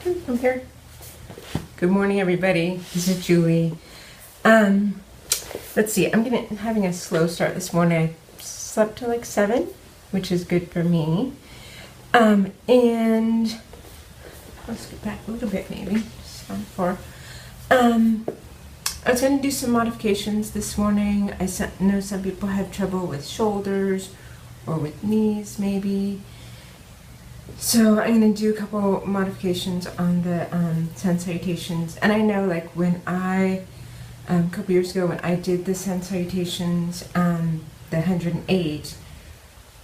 I'm here. Good morning, everybody. This is Julie. Let's see. I'm having a slow start this morning. I slept till like 7, which is good for me. And let's get back a little bit, maybe. Just on 4. I was going to do some modifications this morning. I know some people have trouble with shoulders or with knees, maybe. So I'm going to do a couple modifications on the sun salutations. And I know, like, when a couple years ago when I did the sun salutations, the 108,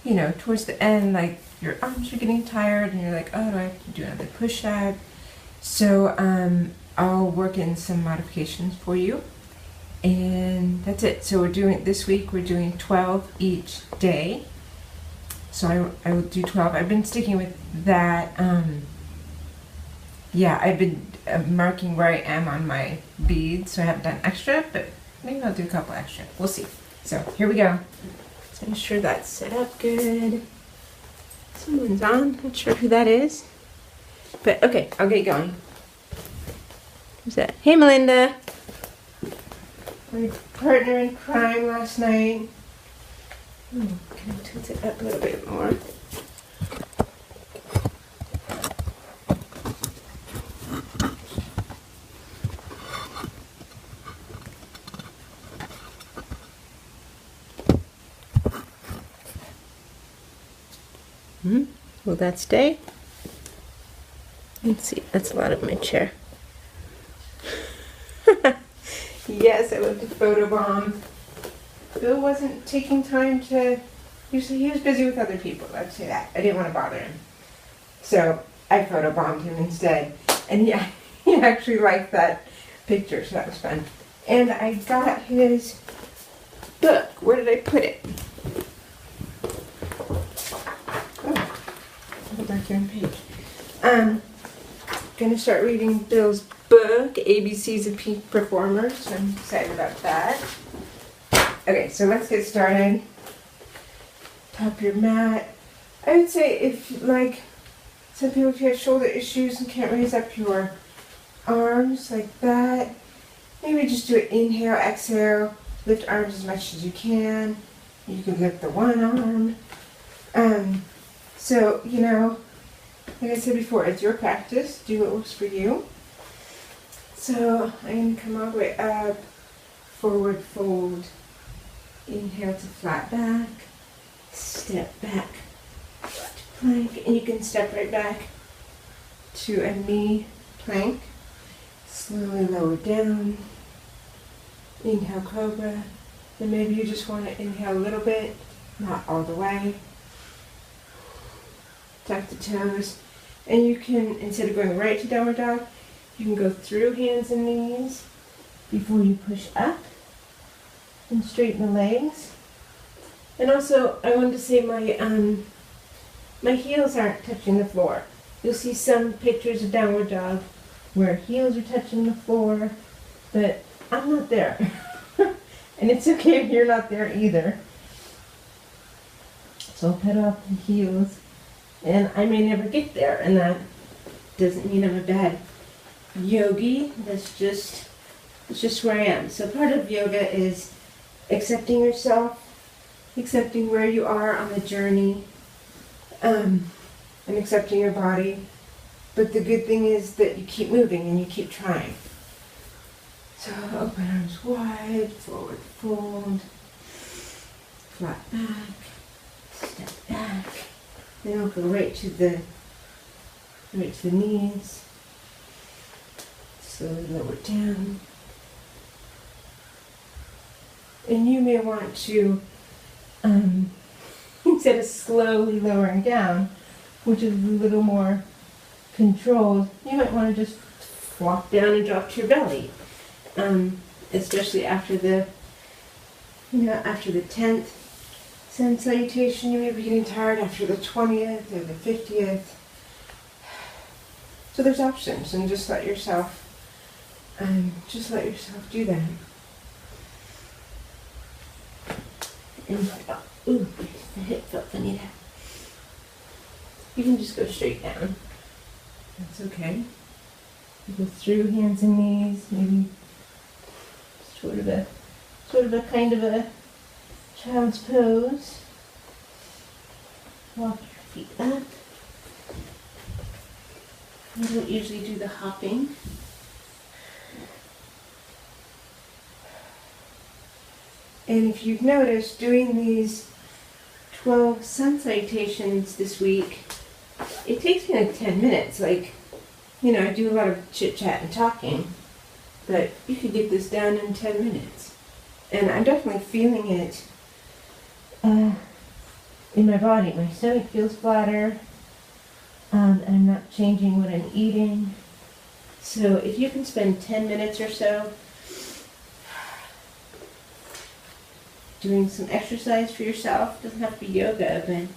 you know, towards the end, like, your arms are getting tired and you're like, oh, do I have to do another push-up? So I'll work in some modifications for you. And that's it. So this week we're doing 12 each day. So I will do 12. I've been sticking with that. Yeah, I've been marking where I am on my beads, so I haven't done extra, but maybe I'll do a couple extra. We'll see. So here we go. So I'm sure that's set up good. Someone's on. Not sure who that is. But okay, I'll get going. Who's that? Hey, Melinda. My partner in crime last night. Can I tilt it up a little bit more? Will that stay? Let's see, that's a lot of my chair. Yes, I love to photobomb. Bill wasn't taking time to, he was busy with other people, let's say that. I didn't want to bother him. So I photobombed him instead. And yeah, he actually liked that picture, so that was fun. And I got his book. Where did I put it? Oh, go back here on the page. Gonna start reading Bill's book, ABCs of Peak Performers, so I'm excited about that. Okay, so let's get started. Top your mat. I would say if, like, some people, if you have shoulder issues and can't raise up your arms like that, maybe just do it inhale, exhale, lift arms as much as you can. You can lift the one arm. So, you know, like I said before, it's your practice. Do what works for you. So I'm going to come all the way up, forward fold. Inhale to flat back, step back to plank, and you can step right back to a knee plank. Slowly lower down. Inhale, cobra. Then maybe you just want to inhale a little bit, not all the way. Tuck the toes. And you can, instead of going right to downward dog, you can go through hands and knees before you push up. And straighten the legs. And also, I wanted to say my heels aren't touching the floor. You'll see some pictures of downward dog where heels are touching the floor, but I'm not there. And it's okay if you're not there either. So I'll put off the heels, and I may never get there, and that doesn't mean I'm a bad yogi. That's just where I am. So part of yoga is accepting yourself, accepting where you are on the journey, and accepting your body. But the good thing is that you keep moving and you keep trying. So open arms wide, forward fold, flat back, step back. Then I'll go right to the knees. Slowly lower down. And you may want to, instead of slowly lowering down, which is a little more controlled, you might want to just flop down and drop to your belly. Especially after the 10th sun salutation, you may be getting tired after the 20th or the 50th. So there's options, and just let yourself do that. And, ooh, the hip felt funny there. You can just go straight down. That's okay. Go through hands and knees, maybe sort of a kind of a child's pose. Walk your feet up. I don't usually do the hopping. And if you've noticed, doing these 12 sun salutations this week, it takes me like 10 minutes. Like, you know, I do a lot of chit chat and talking, but you could get this done in 10 minutes. And I'm definitely feeling it in my body. My stomach feels flatter, and I'm not changing what I'm eating. So if you can spend 10 minutes or so doing some exercise for yourself, doesn't have to be yoga, but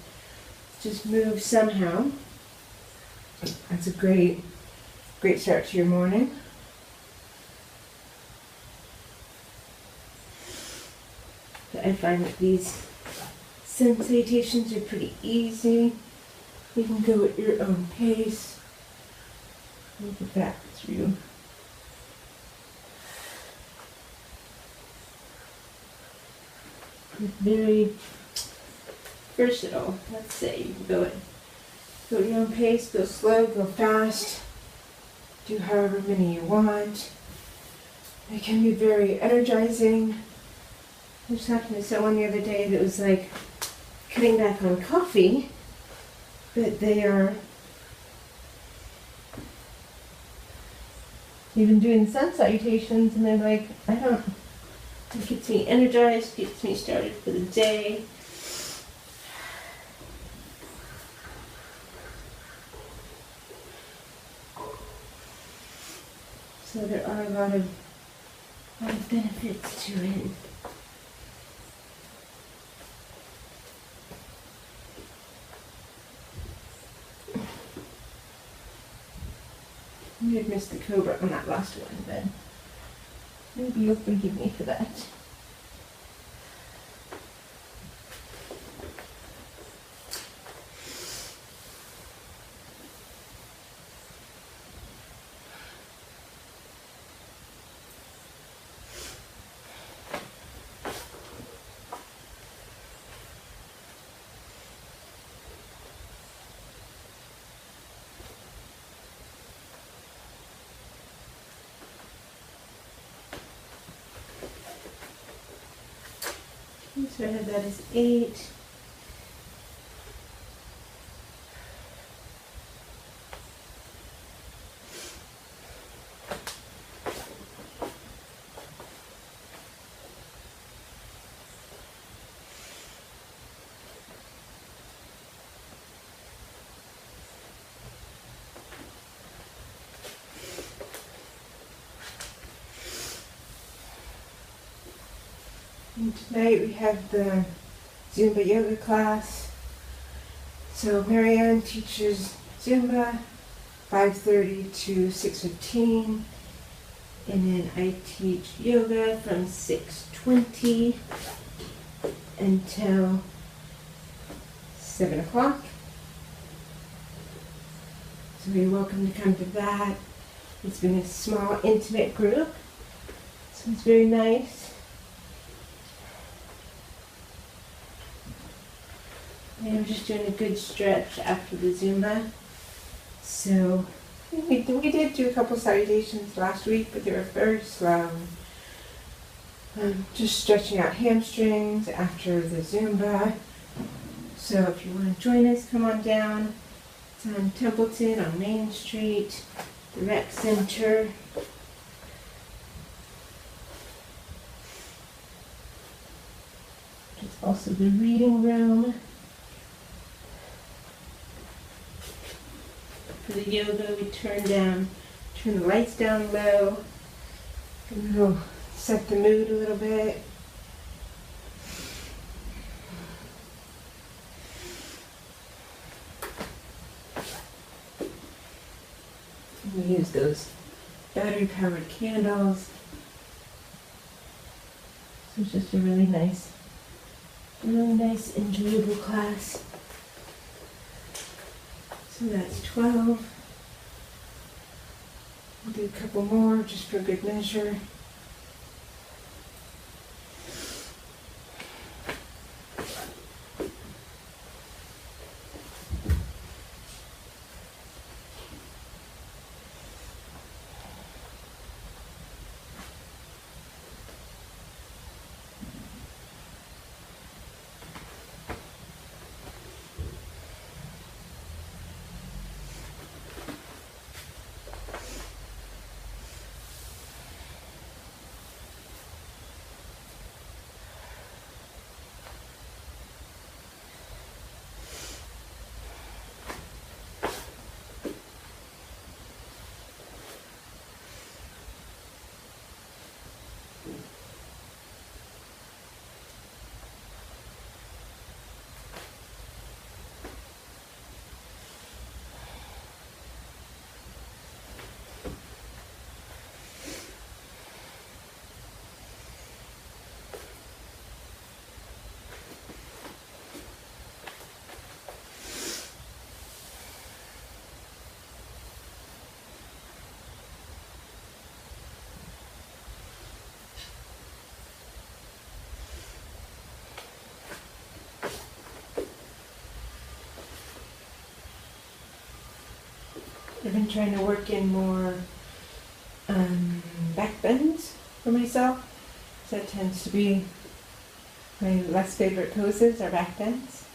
just move somehow. That's a great start to your morning. But I find that these sun salutations are pretty easy. You can go at your own pace. Move it back through. It's very versatile. Let's say you can go at your own pace, go slow, go fast, do however many you want. It can be very energizing. I was talking to someone the other day that was like cutting back on coffee, but they've been doing sun salutations, and they're like, it gets me energized, gets me started for the day. So there are a lot of benefits to it. You had missed the cobra on that last one, but maybe you'll forgive me for that. So I have that as 8. And tonight we have the Zumba yoga class. So Marianne teaches Zumba 5:30 to 6:15, and then I teach yoga from 6:20 until 7 o'clock. So you're welcome to come to that. It's been a small, intimate group, so it's very nice. And I'm just doing a good stretch after the Zumba. So we did do a couple salutations last week, but they were very slow. Just stretching out hamstrings after the Zumba. So if you want to join us, come on down. It's on Templeton on Main Street, the rec center. There's also the reading room. For the yoga, we turn the lights down low, and we'll set the mood a little bit. We use those battery-powered candles. So it's just a really nice, enjoyable class. So that's 12. do a couple more just for good measure. I've been trying to work in more back bends for myself. So that tends to be my less favorite poses are back bends.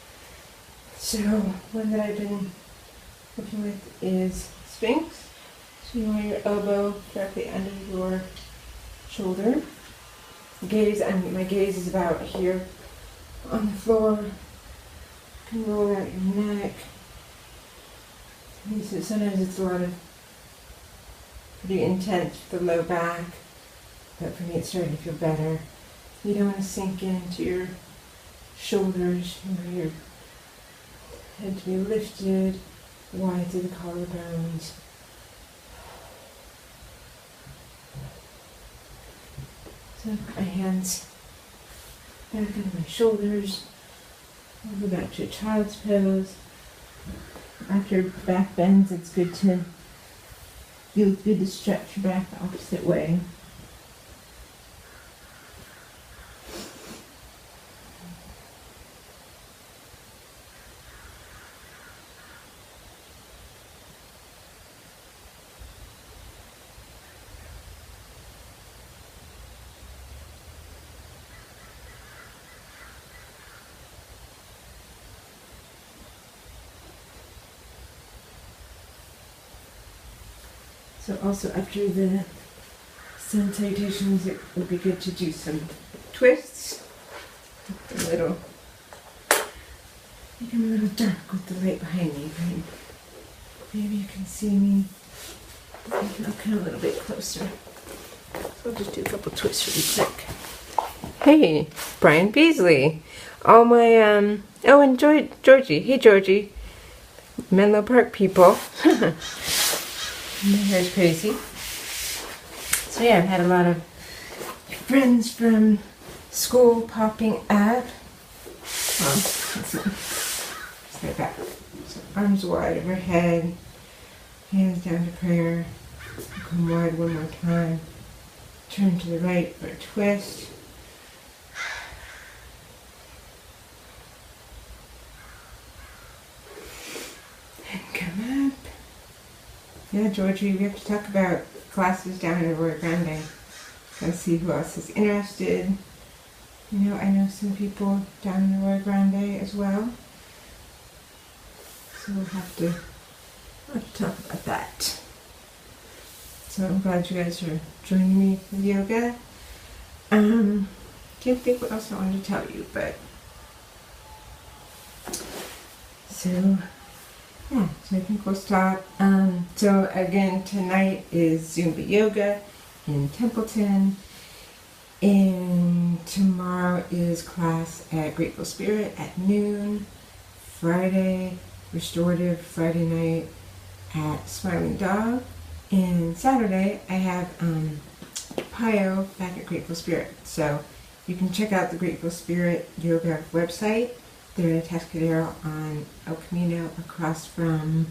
So one that I've been working with is Sphinx. So you want your elbow directly under your shoulder. Gaze, and my gaze is about here on the floor. You can roll out your neck. So sometimes it's a lot of pretty intense for the low back, but for me it's starting to feel better. You don't want to sink into your shoulders. You want your head to be lifted, wide through the collarbones. So my hands back under my shoulders. I'll go back to a child's pose. After back bends, it's good to stretch your back the opposite way. So also after the sun salutations, it would be good to do some twists. A little, I think I'm a little dark with the light behind me, but maybe you can see me. I'll come a little bit closer. So I'll just do a couple twists really quick. Hey, Brian Beasley. All my, oh, and Georgie. Hey, Georgie. Menlo Park people. My hair's crazy. So yeah, I've had a lot of friends from school popping up. Just like that. So arms wide overhead, hands down to prayer. Come wide one more time. Turn to the right for a twist. And come up. Yeah, Georgie, we have to talk about classes down in Arroyo Grande. Let's see who else is interested. You know, I know some people down in Arroyo Grande as well. So we'll have to talk about that. So I'm glad you guys are joining me with yoga. Can't think what else I wanted to tell you, but so yeah, so I think we'll stop. So again, tonight is Zumba Yoga in Templeton, and tomorrow is class at Grateful Spirit at noon. Friday, Restorative Friday night at Smiling Dog, and Saturday I have Pio back at Grateful Spirit. So you can check out the Grateful Spirit Yoga website. They're in Atascadero on El Camino across from